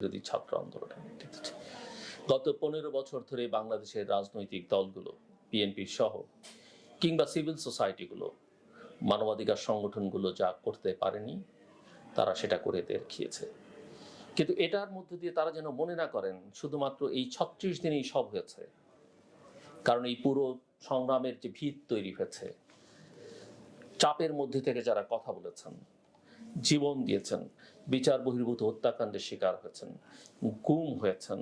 বিরোধী ছাত্র আন্দোলনের নেতৃত্বে গত 15 বছর ধরে বাংলাদেশের রাজনৈতিক দলগুলো, বিএনপি সহ কিংবা সিভিল সোসাইটিগুলো, মানবাধিকার সংগঠনগুলো যা করতে পারেনি তারা সেটা করে দেখিয়েছে। কিন্তু এটার মধ্যে দিয়ে তারা যেন মনে না করেন শুধুমাত্র এই 36 দিনেই সব হয়েছে। কারণ এই পুরো সংগ্রামের যে ভিত তৈরি হয়েছে, চাপের মধ্যে থেকে যারা কথা বলেছেন, জীবন দিয়েছেন, বিচার বহির্ভূত হত্যাকাণ্ডের শিকার হয়েছেন, গুম হয়েছেন,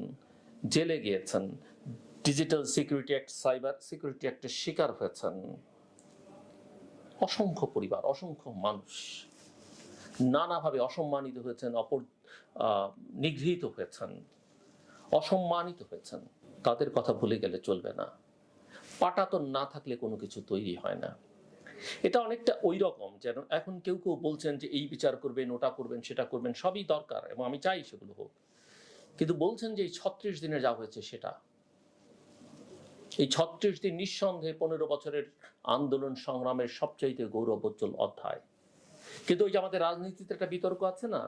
জেলে গিয়েছেন, digital security act, cyber security অ্যাক্টের শিকার হয়েছেন অসংখ্য পরিবার, অসংখ্য মানুষ নানাভাবে অসম্মানিত হয়েছেন, নিগৃহীত হয়েছেন, অসম্মানিত হয়েছেন। তাদের কথা ভুলে গেলে চলবে না। পাটাতন না থাকলে কোনো কিছু তৈরি হয় না। এটা অনেকটা ওই রকম যেন এখন কেউ কেউ বলছেন যে এই বিচার করবেন, ওটা করবেন, সেটা করবেন, সবই দরকার এবং আমি চাই সেগুলো হোক, কিন্তু বলছেন যে এই 36 দিনে যা হয়েছে সেটা, এই 36 দিন নিঃসন্দেহে 15 বছরের আন্দোলন সংগ্রামের সবচাইতে গৌরবোজ্জ্বল অধ্যায়। কিন্তু ওই যে আমাদের রাজনীতিতে একটা বিতর্ক আছে না,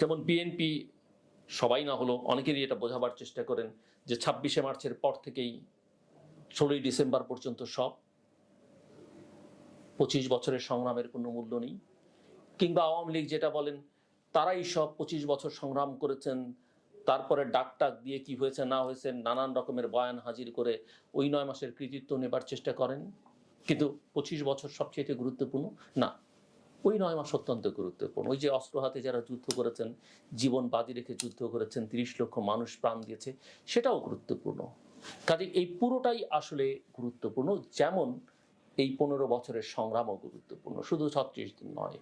যেমন বিএনপি সবাই না হলো অনেকেরই এটা বোঝাবার চেষ্টা করেন যে 26শে মার্চের পর থেকেই 16ই ডিসেম্বর পর্যন্ত সব 25 বছরের সংগ্রামের কোনো মূল্য নেই। কিংবা আওয়ামী লীগ যেটা বলেন তারাই সব 25 বছর সংগ্রাম করেছেন, তারপরে ডাক দিয়ে কি হয়েছে না হয়েছে নানান রকমের বয়ান হাজির করে ওই 9 মাসের কৃতিত্ব নেবার চেষ্টা করেন। কিন্তু 25 বছর সবচেয়ে গুরুত্বপূর্ণ না, ওই 9 মাস অত্যন্ত গুরুত্বপূর্ণ। ওই যে অস্ত্র হাতে যারা যুদ্ধ করেছেন, জীবন বাজি রেখে যুদ্ধ করেছেন, 30 লক্ষ মানুষ প্রাণ দিয়েছে, সেটাও গুরুত্বপূর্ণ। কাজে এই পুরোটাই আসলে গুরুত্বপূর্ণ, যেমন এই 15 বছরের সংগ্রামও গুরুত্বপূর্ণ, শুধু 36 দিন নয়।